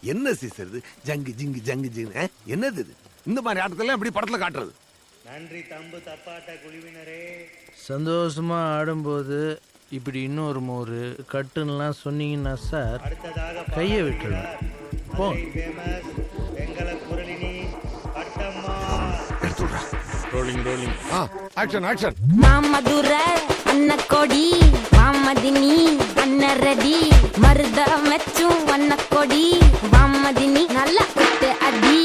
என்ன சீசருது ஜங்கு ஜிங்கு ஜங்கு ஜிங்கு என்னது இது? இந்த மாதிரி ஆட்டத்தெல்லாம் எப்படி படத்துல காட்டுறது? நன்றி தம்பு தப்பாட்ட குழுவினரே. சந்தோஷமா ஆடும்போது இப்படி இன்னொரு மோரு கட்டுன்னெலாம் சொன்னீங்கன்னா சார் கையை விட்டுருவேன். போ. மாமதுர அன்னக்கொடி மாமதினி அன்னரடி மருத மெச்சும் வண்ணக்கொடி மாமதினி நல்ல குத்து அடி